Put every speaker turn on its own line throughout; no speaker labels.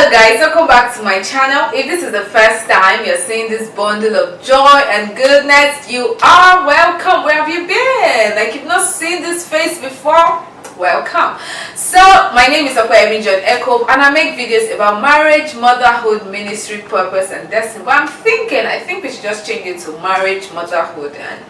Hello guys, welcome back to my channel. If this is the first time you're seeing this bundle of joy and goodness, you are welcome. Where have you been? Like, you've not seen this face before? Welcome. So my name is John Echo, and I make videos about marriage, motherhood, ministry, purpose and destiny. But I think we should just change it to marriage, motherhood and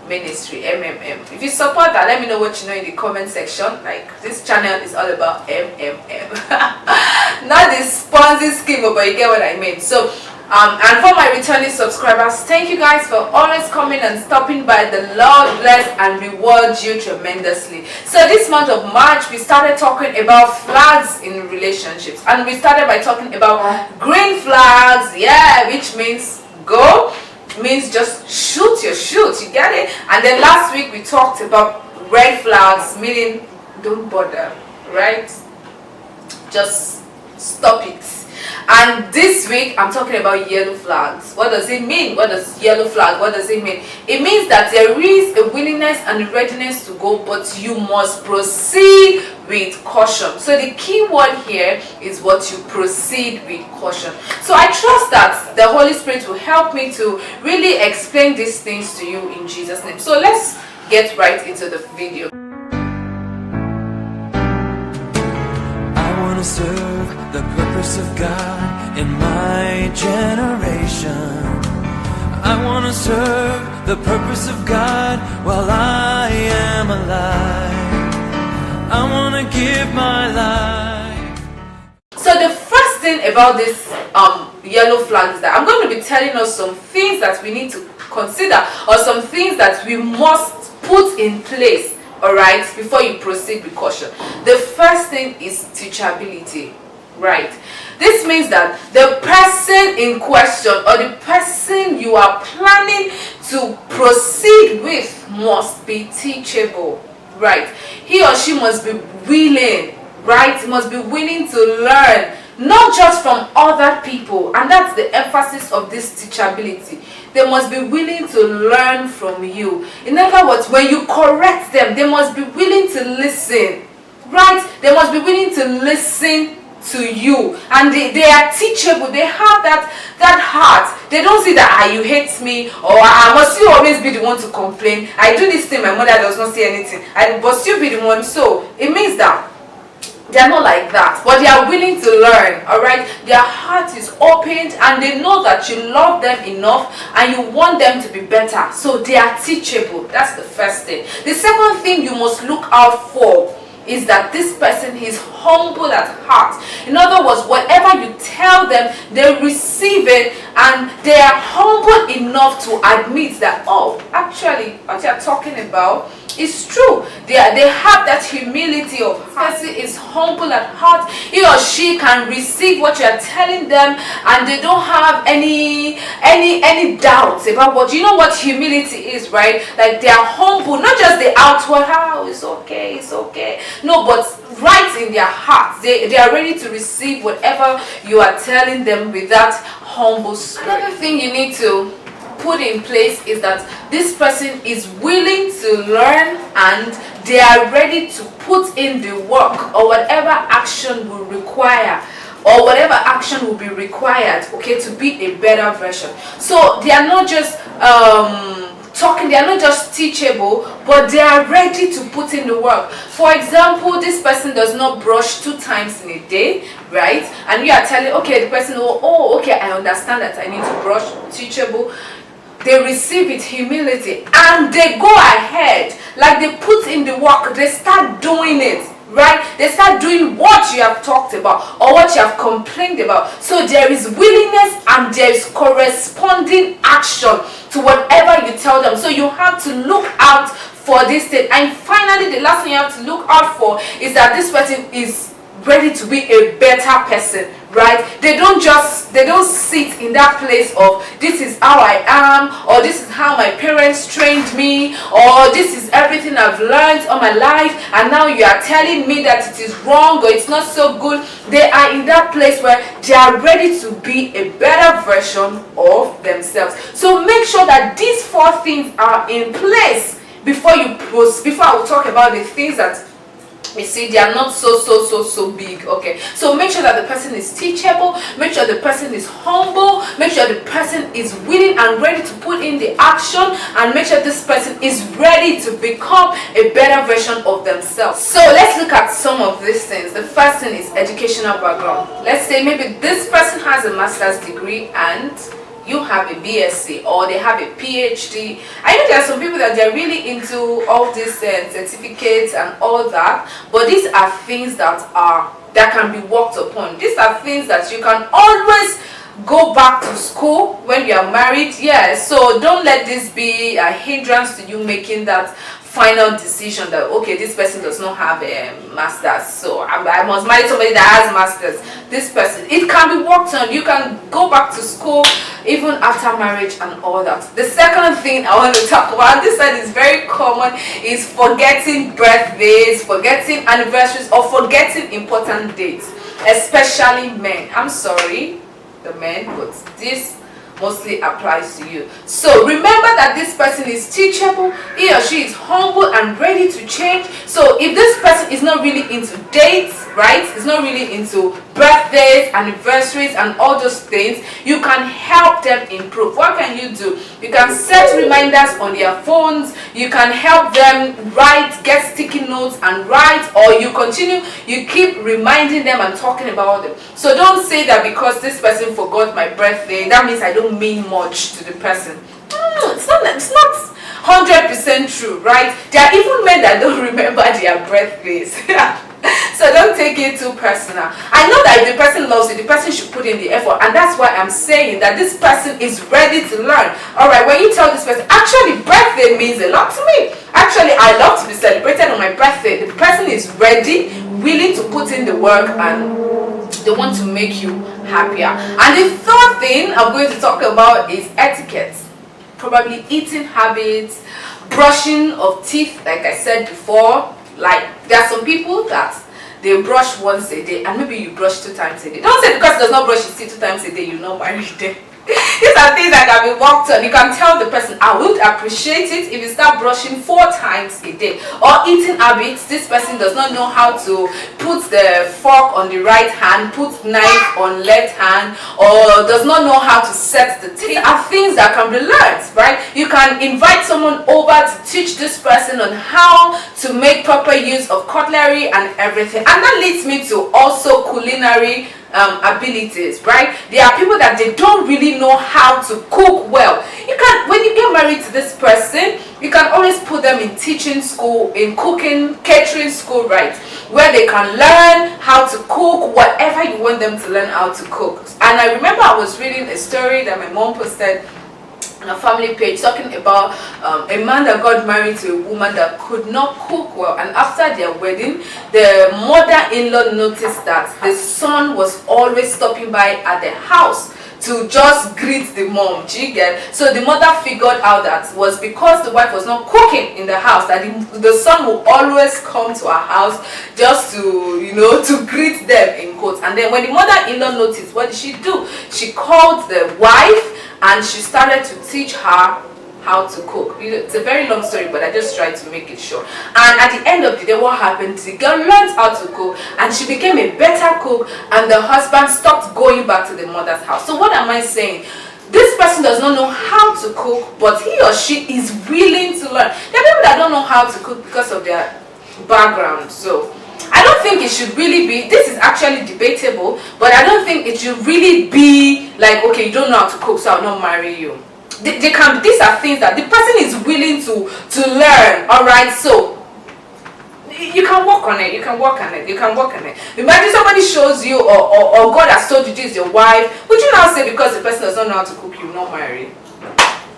ministry, MMM. If you support that, let me know what you know in the comment section. Like, this channel is all about MMM. Not this Ponzi scheme, but you get what I mean. So and for my returning subscribers, thank you guys for always coming and stopping by. The Lord bless and reward you tremendously. So this month of March, we started talking about flags in relationships, and we started by talking about green flags, which means go, means just shoot your shoot, you get it. And then last week we talked about red flags, meaning don't bother, right? Just stop it. And this week I'm talking about yellow flags. What does it mean? What does yellow flag, what does it mean? It means that there is a willingness and a readiness to go, but you must proceed with caution. So the key word here is what you proceed with caution. So I trust that the Holy Spirit will help me to really explain these things to you in Jesus' name. So let's get right into the video.
I want to serve the purpose of God in my generation. I want to serve the purpose of God while I am alive. I want to give my life.
So the first thing about this yellow flag is that I'm going to be telling us some things that we need to consider, or some things that we must put in place, alright, before you proceed with caution. The first thing is teachability, right? This means that the person in question, or the person you are planning to proceed with, must be teachable, right? He or she must be willing, right? Must be willing to learn, not just from other people. And that's the emphasis of this teachability. They must be willing to learn from you. In other words, when you correct them, they must be willing to listen, right? They must be willing to listen to you, and they are teachable. They have that heart. They don't see that you hate me, or I must you always be the one to complain. I do this thing, my mother does not say anything, I must you be the one. So it means that they are not like that, but they are willing to learn, all right? Their heart is opened, and they know that you love them enough and you want them to be better. So they are teachable. That's the first thing. The second thing you must look out for is that this person is humble at heart. In other words, whatever you tell them, they receive it, and they are humble enough to admit that, oh, actually what you're talking about is true. They have that humility of heart. Person is humble at heart. He or she can receive what you are telling them, and they don't have any doubts about what, you know what humility is, right? Like, they are humble, not just the outward, it's okay, it's okay. No, but right in their hearts, they are ready to receive whatever you are telling them with that humble spirit. Another thing you need to put in place is that this person is willing to learn, and they are ready to put in the work, or whatever action will require, or whatever action will be required, okay, to be a better version. So they are not just talking, they are not just teachable, but they are ready to put in the work. For example, this person does not brush 2 times in a day, right? And you are telling, okay, the person, oh, okay, I understand that I need to brush. Teachable. They receive it, humility, and they go ahead, like they put in the work, they start doing it, right? They start doing what you have talked about, or what you have complained about. So there is willingness, and there is corresponding action to whatever you tell them. So you have to look out for this thing. And finally, the last thing you have to look out for is that this person is ready to be a better person, right? They don't sit in that place of, this is how I am, or this is how my parents trained me, or this is everything I've learned all my life, and now you are telling me that it is wrong, or it's not so good. They are in that place where they are ready to be a better version of themselves. So make sure that these 4 things are in place before I will talk about the things that You see, they are not so big. Okay, so make sure that the person is teachable, make sure the person is humble, make sure the person is willing and ready to put in the action, and make sure this person is ready to become a better version of themselves. So let's look at some of these things. The first thing is educational background. Let's say maybe this person has a master's degree and you have a BSc, or they have a PhD. I know there are some people that they're really into all these certificates and all that, but these are things that can be worked upon. These are things that you can always go back to school when you are married. Yeah, so don't let this be a hindrance to you making that final decision that, okay, this person does not have a master's, so I must marry somebody that has masters. This person, it can be worked on. You can go back to school even after marriage and all that. The second thing I want to talk about, this side is very common, is forgetting birthdays, forgetting anniversaries, or forgetting important dates, especially men. I'm sorry, the men, but this mostly applies to you. So remember that this person is teachable, he or she is humble and ready to change. So if this person is not really into dates, right, is not really into birthdays, anniversaries and all those things, you can help them improve. What can you do? You can set reminders on their phones, you can help them write, get sticky notes and write, or you keep reminding them and talking about them. So don't say that because this person forgot my birthday, that means I don't mean much to the person. It's not 100% true, right? There are even men that don't remember their birthdays. So don't take it too personal. I know that if the person loves you, the person should put in the effort, and that's why I'm saying that this person is ready to learn. Alright, when you tell this person, actually birthday means a lot to me, actually I love to be celebrated on my birthday, the person is ready, willing to put in the work, and they want to make you happier. And the third thing I'm going to talk about is etiquette. Probably eating habits, brushing of teeth, like I said before. Like, there are some people that they brush once a day, and maybe you brush 2 times a day. Don't say because it does not brush his teeth 2 times a day, you're not married them. These are things that can be worked on. You can tell the person, I would appreciate it if you start brushing 4 times a day. Or eating habits, this person does not know how to put the fork on the right hand, put knife on left hand, or does not know how to set the table. These are things that can be learned, right? You can invite someone over to teach this person on how to make proper use of cutlery and everything. And that leads me to also culinary abilities, right? There are people that they don't really know how to cook well. You can, when you get married to this person, you can always put them in teaching school, in cooking, catering school, right, where they can learn how to cook whatever you want them to learn how to cook. And I remember I was reading a story that my mom posted on a family page talking about a man that got married to a woman that could not cook well, and after their wedding, the mother-in-law noticed that the son was always stopping by at the house to just greet the mom. Do you get? So the mother figured out that was because the wife was not cooking in the house, that the son will always come to our house just to, you know, to greet them in quotes. And then when the mother-in-law noticed, what did she do? She called the wife and she started to teach her how to cook. It's a very long story, but I just tried to make it short. And at the end of the day, what happened? The girl learned how to cook and she became a better cook, and the husband stopped going back to the mother's house. So what am I saying? This person does not know how to cook, but he or she is willing to learn. There are people that don't know how to cook because of their background. So I don't think it should really be, this is actually debatable, but I don't think it should really be like, okay, you don't know how to cook, so I'll not marry you. These are things that the person is willing to learn. All right, so you can work on it. You can work on it. You can work on it. Imagine somebody shows you, or God has told you this is your wife. Would you now say because the person does not know how to cook, you will not marry?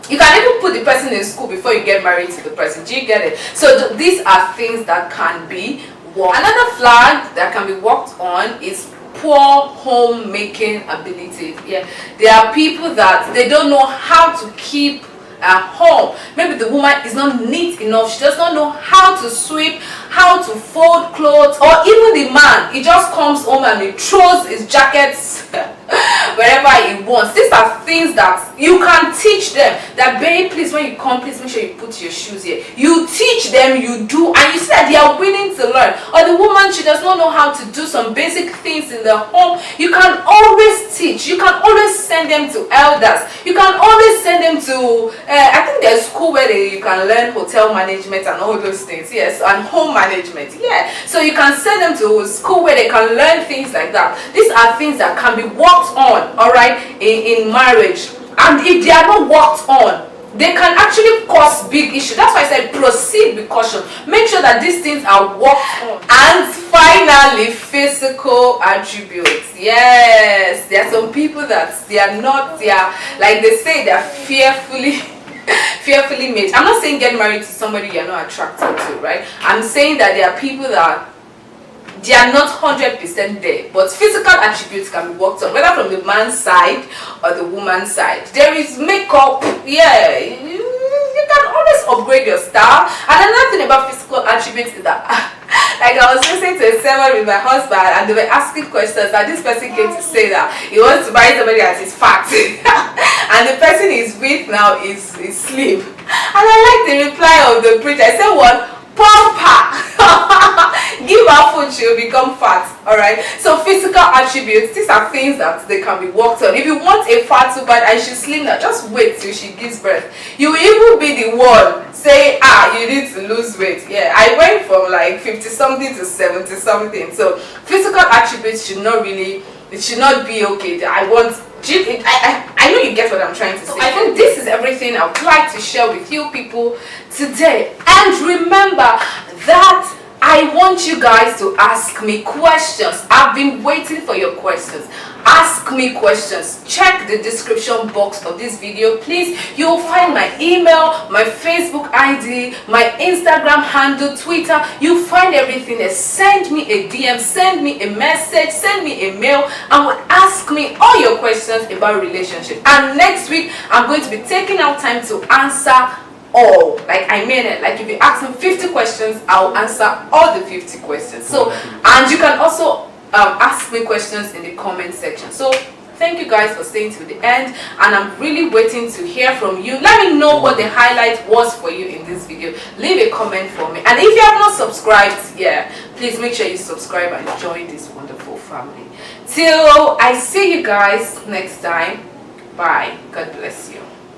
You can even put the person in school before you get married to the person. Do you get it? So these are things that can be worked. Another flag that can be worked on is poor homemaking abilities. Yeah, there are people that they don't know how to keep a home. Maybe the woman is not neat enough, she does not know how to sweep, how to fold clothes, or even the man, he just comes home and he throws his jackets wherever he wants. These are things that you can teach them. That, babe, please, when you come, please make sure you put your shoes here. You teach them, you do, and you see that they are willing to learn. Or the woman, she does not know how to do some basic things in the home. You can always teach. You can always send them to elders. You can always send them to I think there's school where you can learn hotel management and all those things. Yes, and home management. Yeah, so you can send them to school where they can learn things like that. These are things that can be worked on, all right, in marriage. And if they are not worked on, they can actually cause big issues. That's why I said proceed with caution. Make sure that these things are worked on. And finally, physical attributes. Yes, there are some people that they are like they say, they are fearfully made. I'm not saying get married to somebody you're not attracted to, right? I'm saying that there are people that they are not 100% there, but physical attributes can be worked on, whether from the man's side or the woman's side. There is makeup, yeah, you can always upgrade your style. And another thing about physical attributes is that like I was listening to a sermon with my husband, and they were asking questions, and this person came to say that he wants to marry somebody that is fat and the person he's with now is slim. And I like the reply of the preacher. I said, what? Pumper. Give her food, she'll become fat. Alright, so physical attributes, these are things that they can be worked on. If you want a fat too bad and she's slim now, just wait till she gives birth. You will even be the one say, you need to lose weight. Yeah, I went from like 50 something to 70 something. So physical attributes should not be okay. I know you get what I'm trying to say. I think this is everything I would like to share with you people today. And remember that I want you guys to ask me questions. I've been waiting for your questions. Ask me questions. Check the description box of this video, please. You'll find my email, my Facebook ID, my Instagram handle, Twitter. You'll find everything there. Send me a DM, send me a message, send me a mail, and ask me all your questions about relationships. And next week, I'm going to be taking out time to answer all. Like, I mean it. Like, if you ask me 50 questions, I'll answer all the 50 questions. So, and you can also ask me questions in the comment section. So thank you guys for staying till the end, and I'm really waiting to hear from you. Let me know what the highlight was for you in this video. Leave a comment for me, and if you have not subscribed, please make sure you subscribe and join this wonderful family. Till I see you guys next time, bye. God bless you.